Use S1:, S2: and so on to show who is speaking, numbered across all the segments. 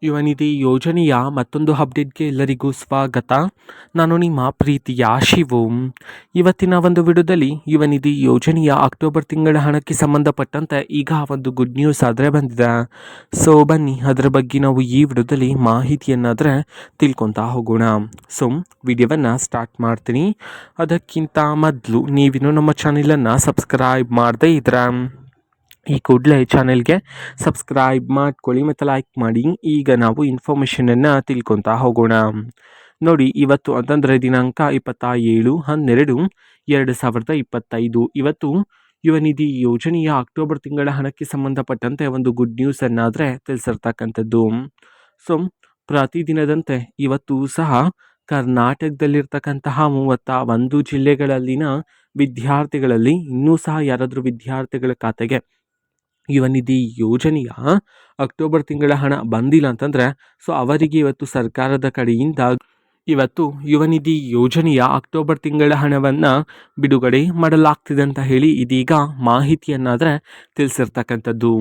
S1: ಯುವನಿಧಿ ಯೋಜನೆಯ ಮತ್ತೊಂದು ಅಪ್ಡೇಟ್ಗೆ ಎಲ್ಲರಿಗೂ ಸ್ವಾಗತ. ನಾನು ನಿಮ್ಮ ಪ್ರೀತಿಯ ಶಿವು. ಇವತ್ತಿನ ಒಂದು ವಿಡಿಯೋದಲ್ಲಿ ಯುವನಿಧಿ ಯೋಜನೆಯ ಅಕ್ಟೋಬರ್ ತಿಂಗಳ ಹಣಕ್ಕೆ ಸಂಬಂಧಪಟ್ಟಂತೆ ಈಗ ಒಂದು ಗುಡ್ ನ್ಯೂಸ್ ಆದರೆ ಬಂದಿದೆ. ಸೊ ಬನ್ನಿ ಅದರ ಬಗ್ಗೆ ನಾವು ಈ ವಿಡಿಯೋದಲ್ಲಿ ಮಾಹಿತಿಯನ್ನಾದರೆ ತಿಳ್ಕೊತಾ ಹೋಗೋಣ. ಸೊ ವಿಡಿಯೋವನ್ನು ಸ್ಟಾರ್ಟ್ ಮಾಡ್ತೀನಿ. ಅದಕ್ಕಿಂತ ಮೊದಲು ನೀವಿನ್ನೂ ನಮ್ಮ ಚಾನೆಲನ್ನು ಸಬ್ಸ್ಕ್ರೈಬ್ ಮಾಡದೇ ಇದ್ರೆ ಈ ಕೂಡಲೇ ಚಾನೆಲ್ಗೆ ಸಬ್ಸ್ಕ್ರೈಬ್ ಮಾಡ್ಕೊಳ್ಳಿ ಮತ್ತು ಲೈಕ್ ಮಾಡಿ. ಈಗ ನಾವು ಇನ್ಫಾರ್ಮೇಷನನ್ನು ತಿಳ್ಕೊತಾ ಹೋಗೋಣ. ನೋಡಿ, ಇವತ್ತು ಅಂತಂದರೆ ದಿನಾಂಕ 27/12/2025 ಇವತ್ತು ಯುವನಿಧಿ ಯೋಜನೆಯ ಅಕ್ಟೋಬರ್ ತಿಂಗಳ ಹಣಕ್ಕೆ ಸಂಬಂಧಪಟ್ಟಂತೆ ಒಂದು ಗುಡ್ ನ್ಯೂಸ್ ಅನ್ನಾದರೆ ತಿಳಿಸಿರ್ತಕ್ಕಂಥದ್ದು. ಸೊ ಪ್ರತಿದಿನದಂತೆ ಇವತ್ತು ಸಹ ಕರ್ನಾಟಕದಲ್ಲಿರ್ತಕ್ಕಂತಹ 31 ಜಿಲ್ಲೆಗಳಲ್ಲಿನ ವಿದ್ಯಾರ್ಥಿಗಳಲ್ಲಿ ಇನ್ನೂ ಸಹ ಯಾರಾದರೂ ವಿದ್ಯಾರ್ಥಿಗಳ ಖಾತೆಗೆ ಯುವನಿಧಿ ಯೋಜನೆಯ ಅಕ್ಟೋಬರ್ ತಿಂಗಳ ಹಣ ಬಂದಿಲ್ಲ ಅಂತಂದರೆ ಸೊ ಅವರಿಗೆ ಇವತ್ತು ಸರ್ಕಾರದ ಕಡೆಯಿಂದ ಇವತ್ತು ಯುವನಿಧಿ ಯೋಜನೆಯ ಅಕ್ಟೋಬರ್ ತಿಂಗಳ ಹಣವನ್ನು ಬಿಡುಗಡೆ ಮಾಡಲಾಗ್ತಿದೆ ಅಂತ ಹೇಳಿ ಇದೀಗ ಮಾಹಿತಿಯನ್ನಾದರೆ ತಿಳಿಸಿರ್ತಕ್ಕಂಥದ್ದು.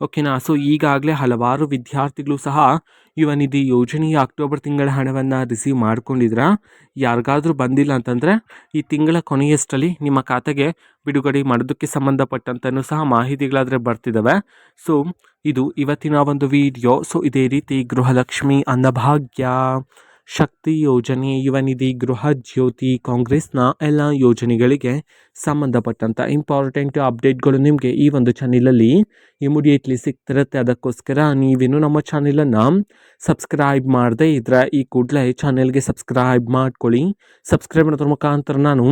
S1: ಓಕೆನಾ. ಸೊ ಈಗಾಗಲೇ ಹಲವಾರು ವಿದ್ಯಾರ್ಥಿಗಳು ಸಹ ಯುವನಿಧಿ ಯೋಜನೆಯ ಅಕ್ಟೋಬರ್ ತಿಂಗಳ ಹಣವನ್ನು ರಿಸೀವ್ ಮಾಡ್ಕೊಂಡಿದ್ರೆ ಯಾರಿಗಾದರೂ ಬಂದಿಲ್ಲ ಅಂತಂದರೆ ಈ ತಿಂಗಳ ಕೊನೆಯಷ್ಟರಲ್ಲಿ ನಿಮ್ಮ ಖಾತೆಗೆ ಬಿಡುಗಡೆ ಮಾಡೋದಕ್ಕೆ ಸಂಬಂಧಪಟ್ಟಂತನೂ ಸಹ ಮಾಹಿತಿಗಳಾದರೆ ಬರ್ತಿದ್ದಾವೆ. ಸೊ ಇದು ಇವತ್ತಿನ ಒಂದು ವಿಡಿಯೋ. ಸೊ ಇದೇ ರೀತಿ ಗೃಹಲಕ್ಷ್ಮಿ, ಅನ್ನಭಾಗ್ಯ, ಶಕ್ತಿ ಯೋಜನೆ, ಯುವನಿಧಿ, ಗೃಹ ಜ್ಯೋತಿ, ಕಾಂಗ್ರೆಸ್ನ ಎಲ್ಲ ಯೋಜನೆಗಳಿಗೆ ಸಂಬಂಧಪಟ್ಟಂಥ ಇಂಪಾರ್ಟೆಂಟ್ ಅಪ್ಡೇಟ್ಗಳು ನಿಮಗೆ ಈ ಒಂದು ಚಾನಲಲ್ಲಿ ಇಮಿಡಿಯೇಟ್ಲಿ ಸಿಗ್ತಿರುತ್ತೆ. ಅದಕ್ಕೋಸ್ಕರ ನೀವೇನು ನಮ್ಮ ಚಾನಲನ್ನು ಸಬ್ಸ್ಕ್ರೈಬ್ ಮಾಡದೇ ಇದ್ದರೆ ಈ ಕೂಡಲೇ ಚಾನೆಲ್ಗೆ ಸಬ್ಸ್ಕ್ರೈಬ್ ಮಾಡ್ಕೊಳ್ಳಿ. ಸಬ್ಸ್ಕ್ರೈಬ್ ಮಾಡೋದ್ರ ಮುಖಾಂತರ ನಾನು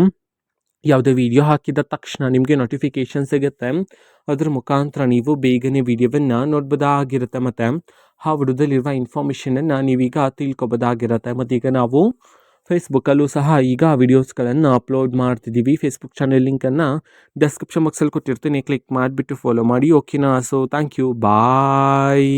S1: ಯಾವುದೇ ವಿಡಿಯೋ ಹಾಕಿದ ತಕ್ಷಣ ನಿಮಗೆ ನೋಟಿಫಿಕೇಷನ್ ಸಿಗುತ್ತೆ. ಅದ್ರ ಮುಖಾಂತರ ನೀವು ಬೇಗನೆ ವಿಡಿಯೋವನ್ನು ನೋಡ್ಬೋದಾಗಿರುತ್ತೆ ಮತ್ತು ಆ ವಿಡಿಯೋದಲ್ಲಿರುವ ಇನ್ಫಾರ್ಮೇಷನನ್ನು ನೀವೀಗ ತಿಳ್ಕೊಬೋದಾಗಿರುತ್ತೆ. ಮತ್ತು ಈಗ ನಾವು ಫೇಸ್ಬುಕ್ಕಲ್ಲೂ ಸಹ ಈಗ ವಿಡಿಯೋಸ್ಗಳನ್ನು ಅಪ್ಲೋಡ್ ಮಾಡ್ತಿದ್ದೀವಿ. ಫೇಸ್ಬುಕ್ ಚಾನೆಲ್ ಲಿಂಕನ್ನು ಡಿಸ್ಕ್ರಿಪ್ಷನ್ ಬಾಕ್ಸಲ್ಲಿ ಕೊಟ್ಟಿರ್ತೀನಿ, ಕ್ಲಿಕ್ ಮಾಡಿಬಿಟ್ಟು ಫಾಲೋ ಮಾಡಿ. ಓಕೆನಾ. So thank you, bye.